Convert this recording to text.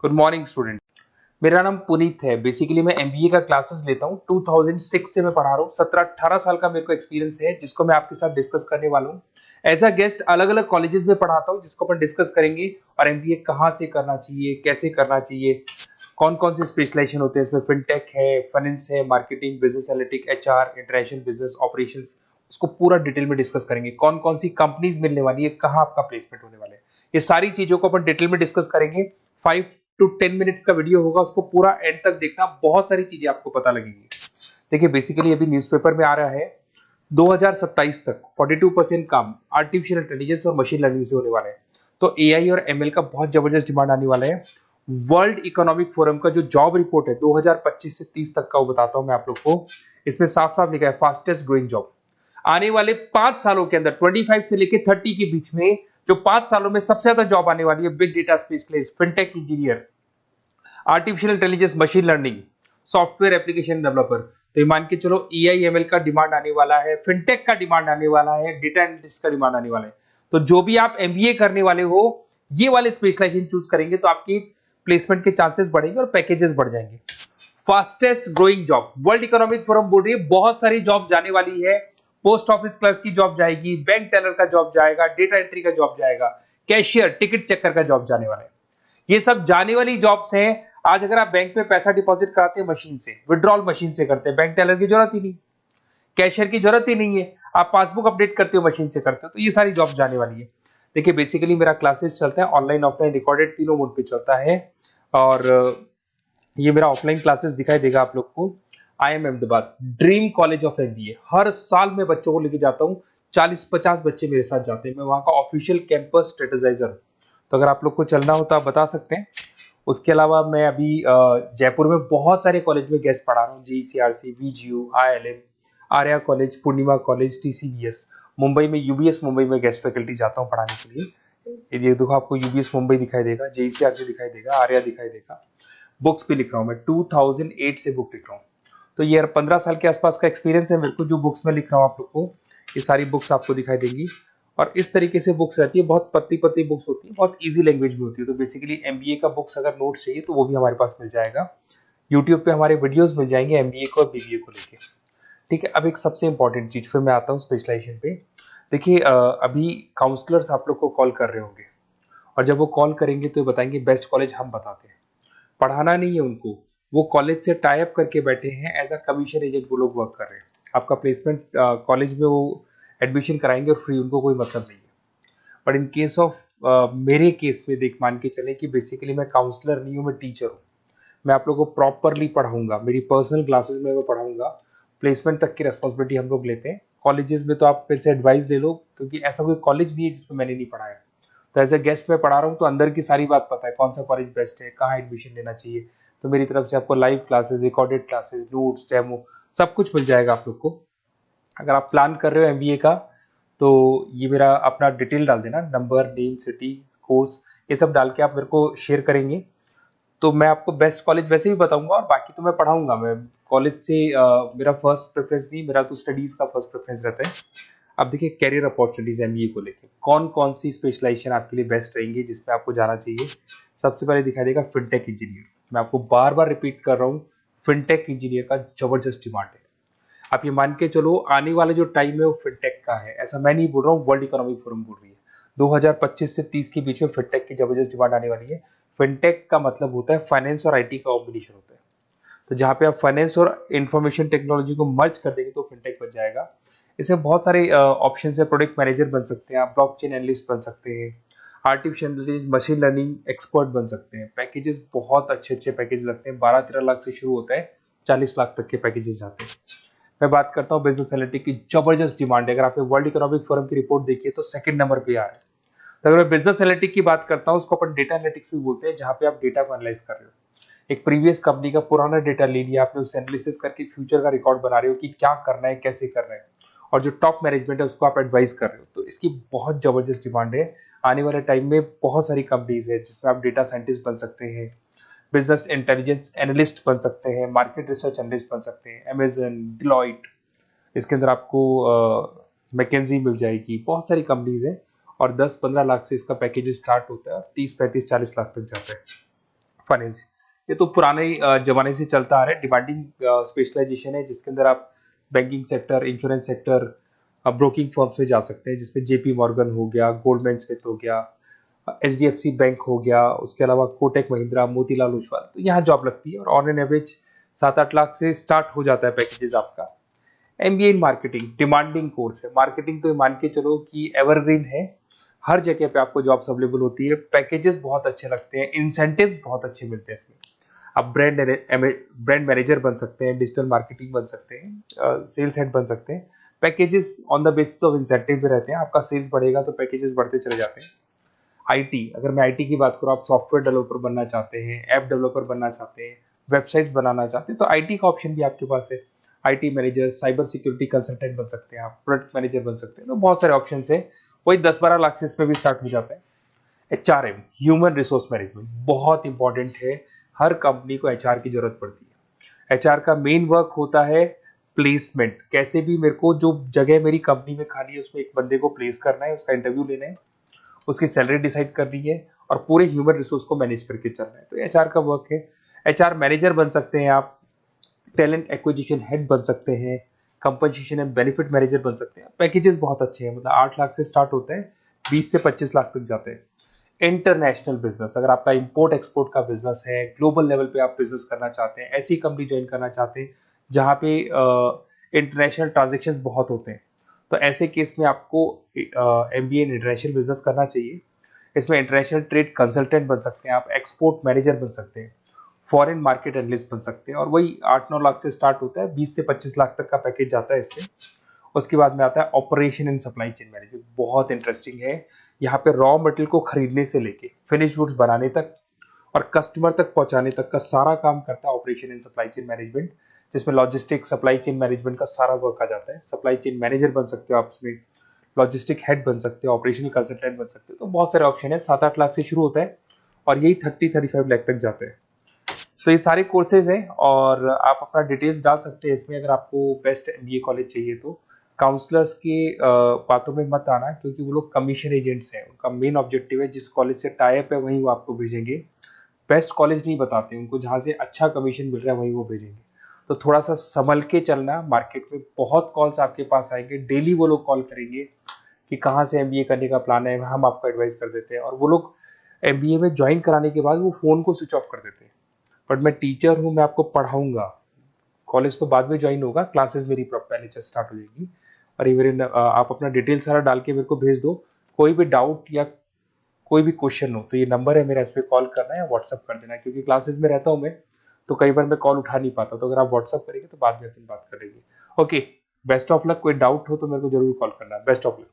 Good morning student. मेरा नाम पुनीत है। बेसिकली मैं एमबीए का क्लासेस लेता हूँ। 2006 से मैं पढ़ा रहा हूँ। 17-18 साल का मेरे को एक्सपीरियंस है, जिसको मैं आपके साथ डिस्कस करने वाला हूँ। एज अ गेस्ट अलग अलग कॉलेजेस में पढ़ाता हूँ, जिसको अपन डिस्कस करेंगे। और एमबीए कहाँ से करना चाहिए, कैसे करना चाहिए, कौन कौन से स्पेशलाइजेशन होते हैं इसमें। फिनटेक है, फाइनेंस है, marketing, business analytic, HR, international business operations, उसको पूरा डिटेल में डिस्कस करेंगे। कौन कौन सी कंपनीज मिलने वाली है, कहाँ आपका प्लेसमेंट होने वाला है, ये सारी चीजों को अपन डिटेल में डिस्कस करेंगे। 5 to 10 मिनट्स का वीडियो होगा, उसको पूरा एंड तक देखना। बहुत सारी चीजें आपको पता लगेंगी। देखिए बेसिकली अभी न्यूज़पेपर में आ रहा है 2027 तक 42% काम आर्टिफिशियल इंटेलिजेंस और मशीन लर्निंग से होने वाला है। तो एआई और एमएल का बहुत जबरदस्त डिमांड आने वाला है। वर्ल्ड इकोनॉमिक फोरम का जो जॉब रिपोर्ट है 2025 से 30 तक का, वो बताता हूं मैं आप लोग को। इसमें साफ साफ लिखा है फास्टेस्ट ग्रोइंग जॉब। आने वाले 5 सालों के अंदर 25 से लेकर 30 के बीच में जो 5 सालों में सबसे ज्यादा जॉब आने वाली है, big data specialist, fintech engineer, artificial intelligence, machine learning, software application developer. तो ये मान के चलो एआईएमएल का डिमांड आने वाला है, फिनटेक का डिमांड आने वाला है, डेटा एनालिटिक्स का डिमांड आने वाला है। तो जो भी आप एमबीए करने वाले हो, ये वाले स्पेशलाइजेशन चूज करेंगे तो आपकी प्लेसमेंट के चांसेस बढ़ेंगे और पैकेजेस बढ़ जाएंगे। Fastest growing job, world economic forum बोल रही है बहुत सारी जॉब जाने वाली है। पोस्ट ऑफिस क्लर्क की जॉब जाएगी, बैंक टेलर का जॉब जाएगा, डेटा एंट्री का जॉब जाएगा, कैशियर, टिकट चेकर का जॉब जाने वाला है। ये सब जाने वाली जॉब्स हैं। आज अगर आप बैंक में पैसा डिपॉजिट कराते हैं मशीन से, विड्रॉल मशीन से करते हैं, बैंक टेलर की जरूरत ही नहीं, कैशियर की जरूरत ही नहीं है, आप पासबुक अपडेट करते हो मशीन से करते हो, तो ये सारी जॉब जाने वाली है। देखिए बेसिकली मेरा क्लासेस चलता है ऑनलाइन ऑफलाइन रिकॉर्डेड, तीनों मोड पे चलता है। और ये मेरा ऑफलाइन क्लासेस दिखाई देगा आप लोग को। I M Ahmedabad dream college of MBA. हर साल मैं बच्चों को लेके जाता हूँ। 40-50 बच्चे मेरे साथ जाते हैं। मैं वहां का ऑफिशियल कैंपस स्ट्रेटेजाइजर हूँ। तो अगर आप लोग को चलना हो तो आप बता सकते हैं। उसके अलावा मैं अभी जयपुर में बहुत सारे कॉलेज में गेस्ट पढ़ा रहा हूँ। जीसीआरसी, वीजीयू, आईएलएम, आर्या कॉलेज, पूर्णिमा कॉलेज, टीसीबीएस। मुंबई में यूबीएस मुंबई में गेस्ट फैकल्टी जाता हूँ पढ़ाने के लिए। ये देखो आपको यूबीएस मुंबई दिखाई देगा, जेईसीआरसी दिखाई देगा, आर्या दिखाई देगा। बुक्स भी लिख रहा हूँ मैं, 2008 से बुक लिख रहा हूँ। तो ये 15 साल के आसपास का एक्सपीरियंस है मेरे को। जो बुक्स में लिख रहा हूँ आप लोग को, ये सारी बुक्स आपको दिखाई देंगी। और इस तरीके से बुक्स रहती है, बहुत पतली पतली बुक्स होती है, बहुत इजी लैंग्वेज में होती है। तो बेसिकली एमबीए का बुक्स अगर नोट्स चाहिए तो वो भी हमारे पास मिल जाएगा। यूट्यूब पे हमारे वीडियोस मिल जाएंगे एमबीए को और बीबीए को लेके। ठीक है, अब एक सबसे इंपॉर्टेंट चीज, फिर मैं आता हूँ स्पेशलाइजेशन पे। देखिए अभी काउंसलर्स आप लोग को कॉल कर रहे होंगे, और जब वो कॉल करेंगे तो बताएंगे बेस्ट कॉलेज हम बताते हैं। पढ़ाना नहीं है उनको, वो कॉलेज से टाई अप करके बैठे हैं, एज अ कमीशन एजेंट वो लोग वर्क कर रहे हैं। आपका प्लेसमेंट कॉलेज में वो एडमिशन कराएंगे और फ्री, उनको कोई मतलब नहीं है। बट इन केस ऑफ मेरे केस में देख मान के चले कि बेसिकली मैं काउंसलर नहीं हूँ, मैं टीचर हूँ। मैं आप लोगों को प्रॉपरली पढ़ाऊंगा, मेरी पर्सनल क्लासेस में मैं पढ़ाऊंगा। प्लेसमेंट तक की रिस्पॉन्सिबिलिटी हम लोग लेते हैं। कॉलेजेस में तो आप फिर से एडवाइस ले लो, क्योंकि ऐसा कोई कॉलेज नहीं है जिसमें मैंने नहीं पढ़ाया। तो एज ए गेस्ट मैं पढ़ा रहा हूँ, तो अंदर की सारी बात पता है, कौन सा कॉलेज बेस्ट है, कहाँ एडमिशन लेना चाहिए। तो मेरी तरफ से आपको live classes, recorded classes, notes, demo, सब कुछ मिल जाएगा आप लोग को। अगर आप प्लान कर रहे हो एमबीए का, तो ये मेरा अपना डिटेल डाल देना, नंबर, नेम, सिटी, कोर्स, ये सब डाल के आप मेरे को शेयर करेंगे। तो मैं आपको बेस्ट कॉलेज वैसे भी बताऊंगा, और बाकी तो मैं पढ़ाऊंगा। मैं कॉलेज से मेरा फर्स्ट प्रेफरेंस नहीं, मेरा तो स्टडीज का फर्स्ट प्रेफरेंस रहता है। अब देखिए कैरियर अपॉर्चुनिटीज एमबीए को लेके कौन कौन सी स्पेशलाइजेशन आपके लिए बेस्ट रहेंगी, जिसमें आपको जाना चाहिए। सबसे पहले दिखाई देगा फिनटेक इंजीनियर। मैं आपको बार बार रिपीट कर रहा हूँ, फिनटेक इंजीनियर का जबरदस्त डिमांड है। आप ये मान के चलो आने वाला जो टाइम है वो फिनटेक का है। ऐसा मैं नहीं बोल रहा हूँ, वर्ल्ड इकोनॉमिक फोरम बोल रही है। 2025 से 30 के बीच में फिनटेक की जबरदस्त डिमांड आने वाली है। फिनटेक का मतलब होता है फाइनेंस और आईटी का कॉम्बिनेशन होता है। तो जहां पे आप फाइनेंस और इंफॉर्मेशन टेक्नोलॉजी को मर्ज कर देंगे तो फिनटेक बन जाएगा। इसमें बहुत सारे ऑप्शन है। प्रोडक्ट मैनेजर बन सकते हैं आप, ब्लॉकचेन एनालिस्ट बन सकते हैं, artificial intelligence, machine learning expert बन सकते हैं। पैकेजेस बहुत अच्छे अच्छे पैकेज लगते हैं, 12-13 लाख से शुरू होता है, 40 लाख तक के पैकेजेस जाते हैं। मैं बात करता हूँ बिजनेस एनालिटिक्स की, जबरदस्त डिमांड है। अगर आपने वर्ल्ड इकोनॉमिक फोरम की रिपोर्ट देखी है तो सेकंड नंबर पे आ रहा है। तो अगर मैं बिजनेस एनालिटिक्स की बात करता हूँ, उसको अपन डेटा एनालिटिक्स भी बोलते हैं, जहां पे आप डेटा को एनालाइज कर रहे हो। एक प्रीवियस कंपनी का पुराना डेटा ले लिया आपने, उसे एनालिसिस करके फ्यूचर का रिकॉर्ड बना रहे हो कि क्या करना है, कैसे करना है, और जो टॉप मैनेजमेंट है उसको आप एडवाइस कर रहे हो। तो इसकी बहुत जबरदस्त डिमांड है। आने वाले टाइम में बहुत सारी कंपनीज है जिसमें आप डेटा साइंटिस्ट बन सकते हैं, बिजनेस इंटेलिजेंस एनालिस्ट बन सकते हैं, मार्केट रिसर्च एनालिस्ट बन सकते हैं, अमेजन, डिलॉइट, इसके अंदर आपको मैकेंजी मिल जाएगी। बहुत सारी कंपनीज है, और 10-15 लाख से इसका पैकेज स्टार्ट होता है और 30-35-40 लाख तक जाता है। फाइनेंस, ये तो पुराने जमाने से चलता आ रहा है। डिमांडिंग स्पेशलाइजेशन है जिसके अंदर आप banking sector, insurance sector, broking firms में जा सकते हैं, जिसमें जेपी मॉर्गन हो गया, गोल्डमैन स्मिथ हो गया, एचडीएफसी बैंक हो गया, उसके अलावा कोटक महिंद्रा, मोतीलाल ओसवाल, तो यहाँ जॉब लगती है और ऑन एन एवरेज 7-8 लाख से स्टार्ट हो जाता है पैकेजेस आपका। MBA in marketing demanding course है। मार्केटिंग तो मान के चलो कि एवरग्रीन है, हर जगह पे आपको जॉब्स अवेलेबल होती है, पैकेजेस बहुत अच्छे लगते हैं, इंसेंटिव्स बहुत अच्छे मिलते हैं इसमें। आप ब्रांड मैनेजर बन सकते हैं, डिजिटल मार्केटिंग बन सकते हैं, सेल्स हेड बन सकते हैं। Packages on the basis of incentive पे रहते हैं, आपका सेल्स बढ़ेगा तो पैकेजेस बढ़ते चले जाते हैं। आईटी, अगर मैं आईटी की बात करूँ, आप सॉफ्टवेयर डेवलपर बनना चाहते हैं, ऐप डेवलपर बनना चाहते हैं, वेबसाइट्स बनाना चाहते हैं, तो आईटी का ऑप्शन भी आपके पास है। IT manager, cyber security consultant बन सकते हैं, आप प्रोडक्ट मैनेजर बन सकते हैं, तो बहुत सारे ऑप्शन है। वही 10-12 लाख से इसमें भी स्टार्ट हो जाता है। एचआरएम, ह्यूमन रिसोर्स मैनेजमेंट, बहुत इंपॉर्टेंट है। हर कंपनी को एचआर की जरूरत पड़ती है। एचआर का मेन वर्क होता है प्लेसमेंट, कैसे भी मेरे को जो जगह मेरी कंपनी में खाली है उसमें एक बंदे को प्लेस करना है, उसका इंटरव्यू लेना है, उसकी सैलरी डिसाइड करनी है और पूरे ह्यूमन रिसोर्स को मैनेज करके चलना है, तो एचआर का वर्क है। एचआर मैनेजर बन सकते हैं आप, टैलेंट एक्विजिशन हेड बन सकते हैं, कंपनसेशन एंड बेनिफिट मैनेजर बन सकते हैं। पैकेजेस बहुत अच्छे हैं, मतलब 8 लाख से स्टार्ट होते हैं, 20 से 25 लाख तक जाते हैं। इंटरनेशनल बिजनेस, अगर आपका इंपोर्ट एक्सपोर्ट का बिजनेस है, ग्लोबल लेवल पे आप बिजनेस करना चाहते हैं, ऐसी कंपनी ज्वाइन करना चाहते हैं जहां पे इंटरनेशनल ट्रांजेक्शन्स बहुत होते हैं, तो ऐसे केस में आपको एमबीए इन इंटरनेशनल बिजनेस करना चाहिए। इसमें इंटरनेशनल ट्रेड कंसल्टेंट बन सकते हैं आप, एक्सपोर्ट मैनेजर बन सकते हैं, फॉरेन मार्केट एनालिस्ट बन सकते हैं, और वही 8-9 लाख से स्टार्ट होता है, 20 से 25 लाख तक का पैकेज जाता है इसमें। उसके बाद में आता है operation and supply chain management, बहुत इंटरेस्टिंग है। यहाँ पे रॉ मटेरियल को खरीदने से लेके फिनिश गुड्स बनाने तक और कस्टमर तक पहुंचाने तक का सारा काम करता है operation and supply chain management, जिसमें लॉजिस्टिक सप्लाई चेन मैनेजमेंट का सारा वर्क आ जाता है। सप्लाई चेन मैनेजर बन सकते हो आप इसमें, लॉजिस्टिक हेड बन सकते हो, ऑपरेशनल कंसल्टेंट बन सकते हो, तो बहुत सारे ऑप्शन है। 7-8 लाख से शुरू होता है और यही 30-35 लाख तक जाते हैं। तो ये सारे कोर्सेज हैं और आप अपना डिटेल्स डाल सकते हैं इसमें, अगर आपको बेस्ट एमबीए कॉलेज चाहिए तो। काउंसलर्स के बातों में मत आना, क्योंकि वो लोग कमीशन एजेंट्स हैं, उनका मेन ऑब्जेक्टिव है जिस कॉलेज से टाई अप है वहीं वो आपको भेजेंगे। बेस्ट कॉलेज नहीं बताते उनको, जहाँ से अच्छा कमीशन मिल रहा है वहीं वो भेजेंगे। तो थोड़ा सा संभल के चलना, मार्केट में बहुत कॉल्स आपके पास आएंगे, डेली वो लोग कॉल करेंगे कि कहाँ से एमबीए करने का प्लान है, हम आपको एडवाइस कर देते हैं, और वो लोग एमबीए में ज्वाइन कराने के बाद वो फोन को स्विच ऑफ कर देते हैं। बट मैं टीचर हूँ, मैं आपको पढ़ाऊंगा, कॉलेज तो बाद में ज्वाइन होगा, क्लासेस मेरी पहले से स्टार्ट हो जाएगी। और इवन आप अपना डिटेल सारा डाल के मेरे को भेज दो। कोई भी डाउट या कोई भी क्वेश्चन हो तो ये नंबर है मेरा, इस पे कॉल करना है या व्हाट्सअप कर देना है, क्योंकि क्लासेस में रहता हूँ मैं, तो कई बार मैं कॉल उठा नहीं पाता, तो अगर आप व्हाट्सअप करेंगे तो बाद में अपन बात कर लेंगे। Okay, best of luck. कोई डाउट हो तो मेरे को जरूर कॉल करना। Best of luck.